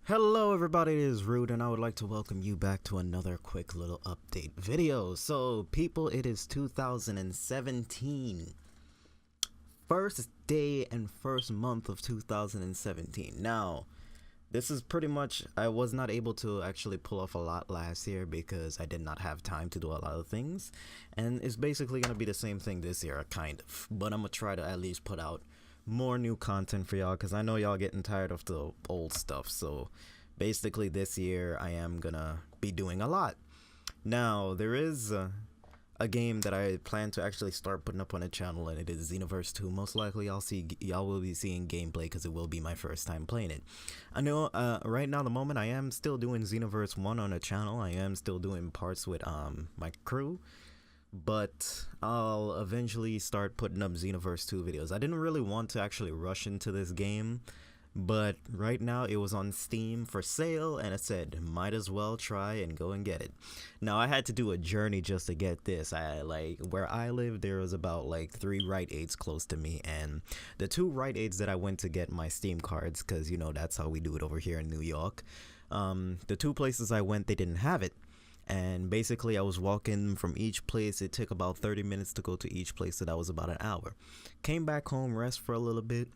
Hello everybody, it is Rude and I would like to welcome you back to another quick little update video. So people, it is 2017. First day and first month of 2017. Now, this is pretty much, I was not able to actually pull off a lot last year because I did not have time to do a lot of things. And it's basically going to be the same thing this year, kind of. But I'm going to try to at least put out more new content for y'all because I know y'all getting tired of the old stuff. So basically this year I am gonna be doing a lot. Now there is a game that I plan to actually start putting up on the channel, and it is Xenoverse 2. Most likely y'all will be seeing gameplay because it will be my first time playing it. I know right now the moment I am still doing Xenoverse 1 on the channel. I am still doing parts with my crew, but I'll eventually start putting up Xenoverse 2 videos. I didn't really want to actually rush into this game, but right now it was on Steam for sale and it said might as well try and go and get it. Now I had to do a journey just to get this. Where I live, there was about like 3 Rite Aids close to me, and the 2 Rite Aids that I went to get my Steam cards, because you know that's how we do it over here in New York, the 2 places I went, they didn't have it. And basically I was walking from each place. It took about 30 minutes to go to each place, so that was about an hour. Came back home, rest for a little bit.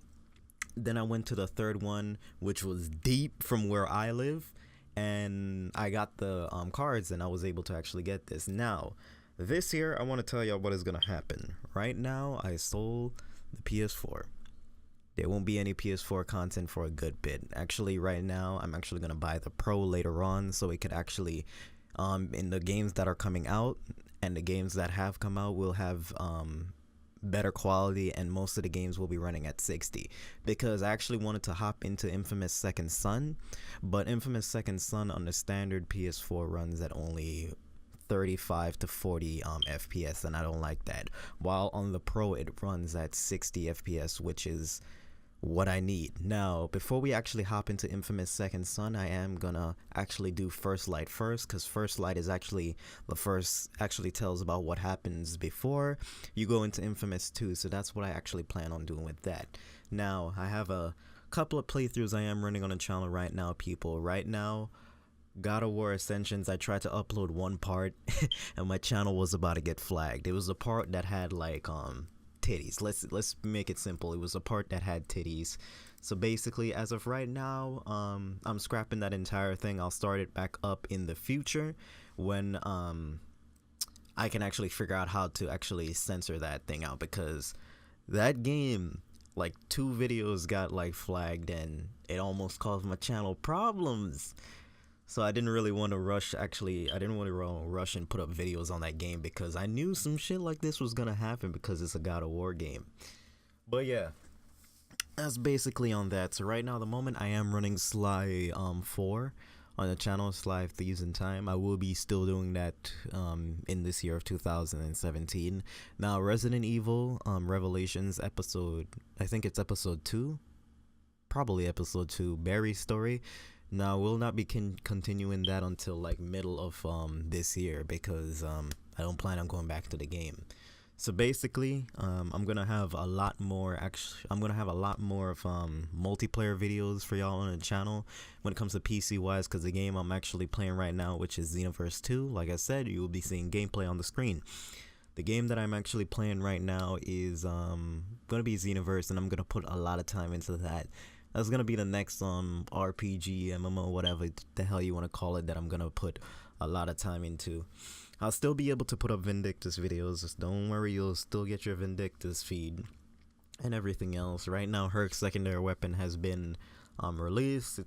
Then I went to the 3rd one, which was deep from where I live, and I got the cards and I was able to actually get this. Now, this year I want to tell y'all what is going to happen. Right now I sold the PS4. There won't be any PS4 content for a good bit. Actually, right now I'm actually going to buy the Pro later on, so it could actually in the games that are coming out and the games that have come out will have better quality, and most of the games will be running at 60, because I actually wanted to hop into Infamous Second Son, but Infamous Second Son on the standard PS4 runs at only 35 to 40 FPS, and I don't like that, while on the Pro it runs at 60 FPS, which is what I need. Now, before we actually hop into Infamous Second Son, I am gonna actually do First Light first, because First Light is actually actually tells about what happens before you go into Infamous 2, so that's what I actually plan on doing with that. Now, I have a couple of playthroughs I am running on the channel right now, people. Right now, God of War Ascensions, I tried to upload one part and my channel was about to get flagged. It was a part that had like titties. Let's make it simple. It was a part that had titties. So basically, as of right now, I'm scrapping that entire thing. I'll start it back up in the future when I can actually figure out how to actually censor that thing out, because that game, like 2 videos got like flagged and it almost caused my channel problems. So I didn't really want to rush, I didn't want to rush and put up videos on that game, because I knew some shit like this was gonna happen because it's a God of War game. But yeah, that's basically on that. So right now, the moment I am running Sly 4 on the channel, Sly Thieves in Time. I will be still doing that in this year of 2017. Now, Resident Evil Revelations episode, I think it's episode 2, probably episode 2, Barry's story. Now, we'll not be continuing that until like middle of this year, because I don't plan on going back to the game. So basically, I'm gonna have a lot more. I'm gonna have a lot more of multiplayer videos for y'all on the channel when it comes to PC wise, because the game I'm actually playing right now, which is Xenoverse 2, like I said, you will be seeing gameplay on the screen. The game that I'm actually playing right now is gonna be Xenoverse, and I'm gonna put a lot of time into that. That's gonna be the next RPG, MMO, whatever the hell you want to call it, that I'm gonna put a lot of time into. I'll still be able to put up Vindictus videos. Just don't worry, you'll still get your Vindictus feed and everything else. Right now, Herc's secondary weapon has been released.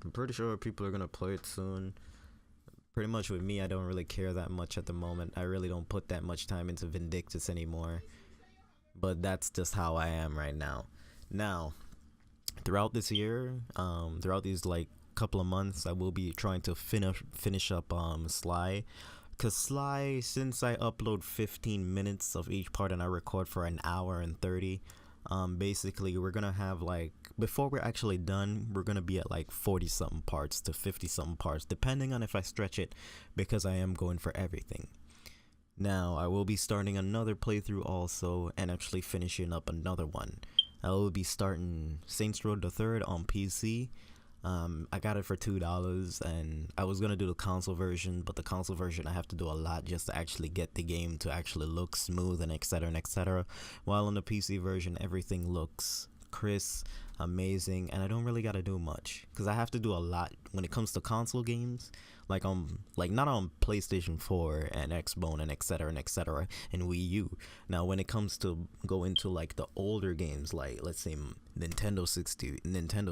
I'm pretty sure people are gonna play it soon. Pretty much with me, I don't really care that much at the moment. I really don't put that much time into Vindictus anymore. But that's just how I am right now. Now, throughout this year, throughout these like couple of months, I will be trying to finish up Sly, because Sly, since I upload 15 minutes of each part and I record for an hour and 30, basically we're gonna have like, before we're actually done, we're gonna be at like 40 something parts to 50 something parts, depending on if I stretch it, because I am going for everything. Now, I will be starting another playthrough also, and actually finishing up another one. I will be starting Saints Row the 3rd on PC. I got it for $2, and I was gonna do the console version, but the console version I have to do a lot just to actually get the game to actually look smooth and etc. and etc. While on the PC version, everything looks crisp, amazing, and I don't really gotta do much because I have to do a lot when it comes to console games. Like not on PlayStation 4 and Xbox and etc. and Wii U. Now when it comes to go into like the older games, like let's say Nintendo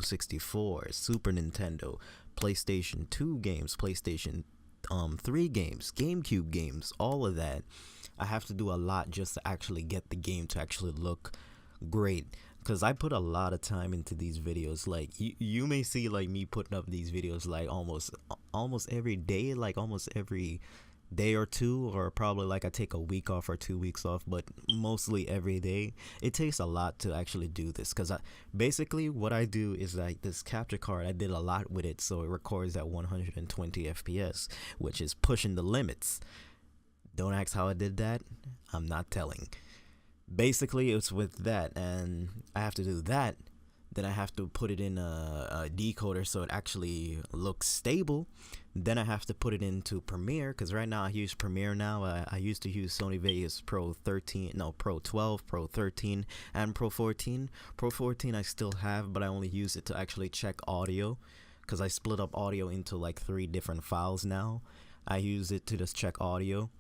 64, Super Nintendo, PlayStation 2 games, PlayStation 3 games, GameCube games, all of that, I have to do a lot just to actually get the game to actually look great. Because I put a lot of time into these videos. Like you may see like me putting up these videos like almost every day, like almost every day or two, or probably like I take a week off or 2 weeks off, but mostly every day. It takes a lot to actually do this because basically what I do is like this capture card, I did a lot with it, so it records at 120 FPS, which is pushing the limits. Don't ask how I did that, I'm not telling. Basically it's with that, and I have to do that, then I have to put it in a decoder so it actually looks stable. Then I have to put it into Premiere, because right now I use Premiere now. I used to use Sony Vegas Pro 12, Pro 13, and Pro 14. Pro 14 I still have, but I only use it to actually check audio, because I split up audio into like 3 different files now. I use it to just check audio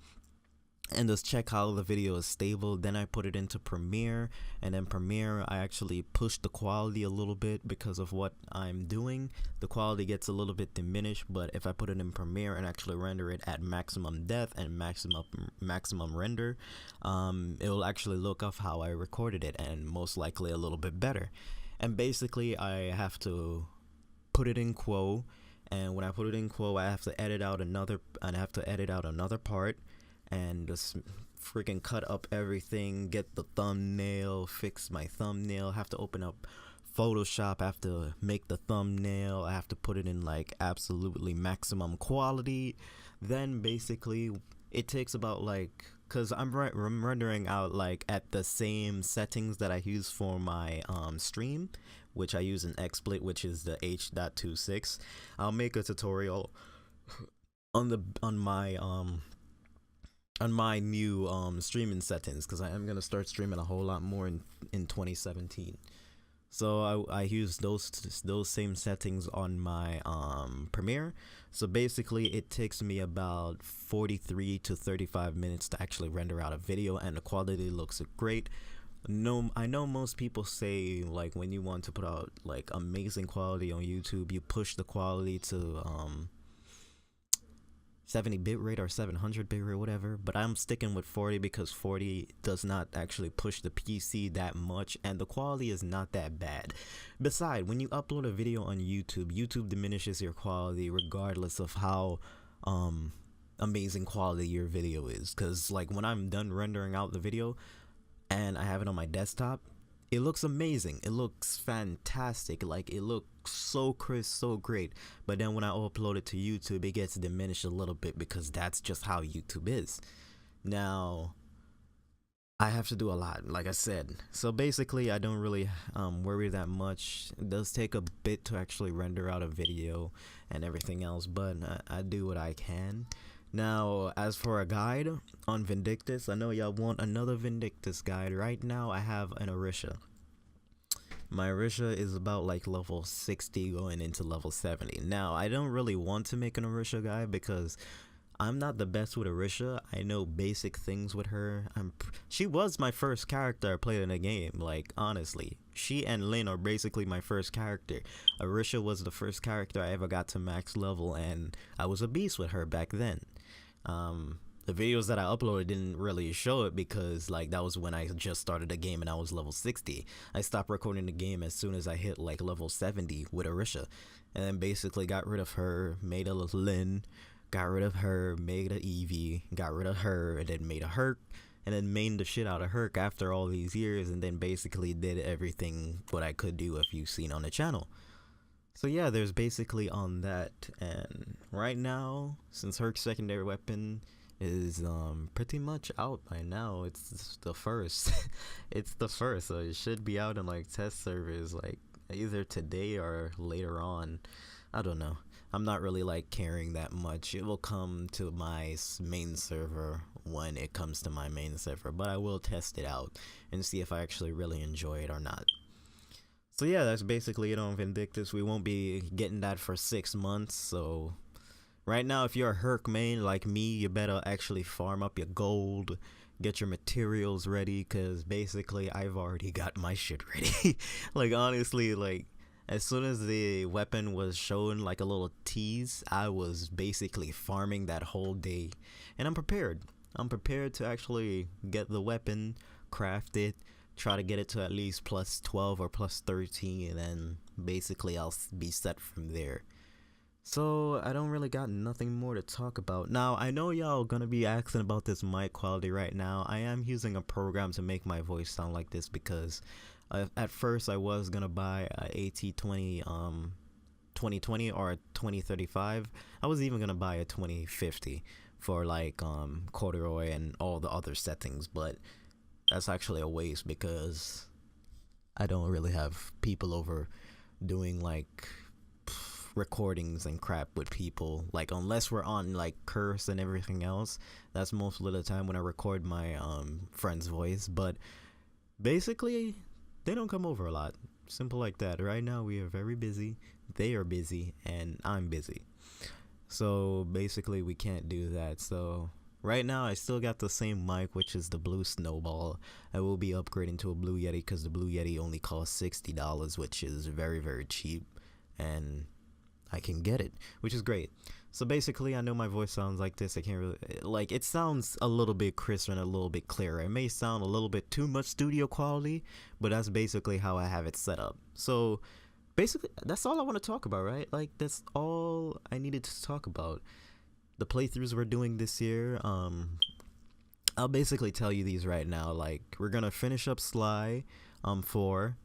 and just check how the video is stable. Then I put it into Premiere, and then Premiere I actually push the quality a little bit because of what I'm doing. The quality gets a little bit diminished, but if I put it in Premiere and actually render it at maximum depth and maximum render, it will actually look off how I recorded it, and most likely a little bit better. And basically I have to put it in Quo, and when I put it in Quo I have to edit out another part, and just freaking cut up everything, get the thumbnail, fix my thumbnail, have to open up Photoshop, I have to make the thumbnail, I have to put it in like absolutely maximum quality. Then basically it takes about like, because I'm rendering out like at the same settings that I use for my stream, which I use in XSplit, which is the H.26. I'll make a tutorial on my new streaming settings, because I am gonna start streaming a whole lot more in 2017. So I use those same settings on my Premiere. So basically it takes me about 43 to 35 minutes to actually render out a video, and the quality looks great. No, I know most people say like when you want to put out like amazing quality on YouTube, you push the quality to 70 bitrate or 700 bitrate, whatever, but I'm sticking with 40 because 40 does not actually push the PC that much, and the quality is not that bad. Besides, when you upload a video on YouTube diminishes your quality regardless of how amazing quality your video is, because like when I'm done rendering out the video and I have it on my desktop, it looks amazing, it looks fantastic, like it looks so crisp, so great. But then when I upload it to YouTube, it gets diminished a little bit because that's just how YouTube is. Now I have to do a lot, like I said, so basically I don't really worry that much. It does take a bit to actually render out a video and everything else, but I do what I can. Now, as for a guide on Vindictus, I know y'all want another Vindictus guide. Right now, I have an Orisha. My Orisha is about like level 60 going into level 70. Now, I don't really want to make an Orisha guide because I'm not the best with Orisha. I know basic things with her. She was my first character I played in a game, like honestly. She and Lyn are basically my first character. Orisha was the first character I ever got to max level, and I was a beast with her back then. The videos that I uploaded didn't really show it because like that was when I just started the game and I was level 60. I stopped recording the game as soon as I hit like level 70 with Orisha, and then basically got rid of her, made a Lyn, got rid of her, made a Eevee, got rid of her, and then made a Herc, and then mained the shit out of Herc after all these years, and then basically did everything what I could do if you've seen on the channel. So yeah, there's basically on that. And right now, since Herc's secondary weapon is pretty much out by now, it's the first. It's the first, so it should be out in like test servers like either today or later on. I don't know. I'm not really like caring that much. It will come to my main server when it comes to my main server, but I will test it out and see if I actually really enjoy it or not. So yeah, that's basically it on Vindictus. We won't be getting that for 6 months, so right now if you're a Herc main like me, you better actually farm up your gold, get your materials ready, because basically I've already got my shit ready. Like honestly, like as soon as the weapon was shown like a little tease, I was basically farming that whole day, and I'm prepared. I'm prepared to actually get the weapon, craft it, try to get it to at least plus 12 or plus 13, and then basically I'll be set from there. So I don't really got nothing more to talk about. Now I know y'all gonna be asking about this mic quality right now. I am using a program to make my voice sound like this because at first I was gonna buy a AT20 2020 or a 2035. I was even gonna buy a 2050 for like corduroy and all the other settings, but that's actually a waste because I don't really have people over doing like recordings and crap with people, like unless we're on like Curse and everything else. That's most of the time when I record my friend's voice, but basically they don't come over a lot. Simple like that. Right now we are very busy, they are busy, and I'm busy, so basically we can't do that. So right now I still got the same mic, which is the Blue Snowball. I will be upgrading to a Blue Yeti because the Blue Yeti only costs $60, which is very, very cheap, and I can get it, which is great. So basically I know my voice sounds like this. I can't really, like, it sounds a little bit crisper and a little bit clearer. It may sound a little bit too much studio quality, but that's basically how I have it set up. So basically that's all I want to talk about, right? Like that's all I needed to talk about. The playthroughs we're doing this year, I'll basically tell you these right now. Like, we're gonna finish up Sly 4.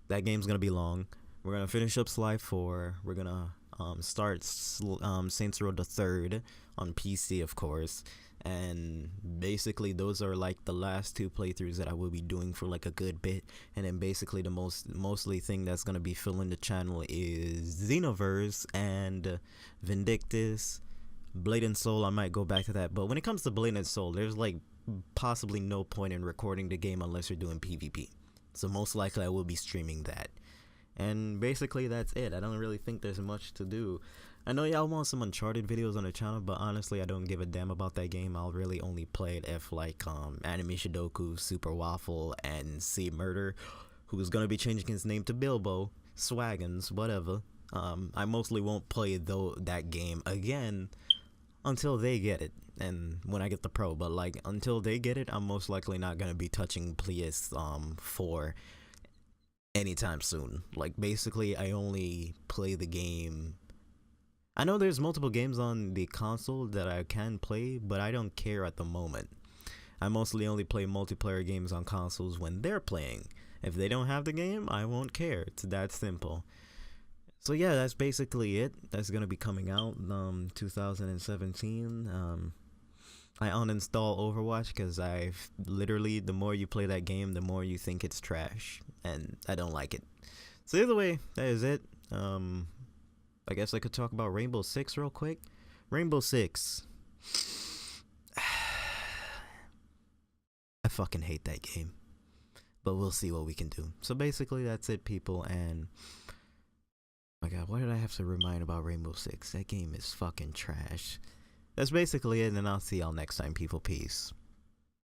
That game's gonna be long. We're gonna finish up Sly 4. We're gonna start Saints Row the 3rd on PC, of course, and basically those are like the last 2 playthroughs that I will be doing for like a good bit. And then basically the mostly thing that's gonna be filling the channel is Xenoverse and Vindictus. Blade and Soul, I might go back to that, but when it comes to Blade and Soul, there's like possibly no point in recording the game unless you're doing PvP. So most likely I will be streaming that. And basically that's it. I don't really think there's much to do. I know y'all want some Uncharted videos on the channel, but honestly I don't give a damn about that game. I'll really only play it if like Anime Shidoku, Super Waffle, and C Murder, who's gonna be changing his name to Bilbo, Swaggins, whatever. I mostly won't play that game again until they get it, and when I get the Pro, but like until they get it, I'm most likely not gonna be touching PS4 anytime soon. Like basically I only play the game. I know there's multiple games on the console that I can play, but I don't care at the moment. I mostly only play multiplayer games on consoles when they're playing. If they don't have the game, I won't care. It's that simple. So yeah, that's basically it. That's gonna be coming out 2017. I uninstall Overwatch because I've literally, the more you play that game, the more you think it's trash, and I don't like it. So either way, that is it. I guess I could talk about Rainbow Six real quick. Rainbow Six. I fucking hate that game, but we'll see what we can do. So basically that's it, people, and oh my god, why did I have to remind about Rainbow Six? That game is fucking trash. That's basically it, and I'll see y'all next time, people. Peace.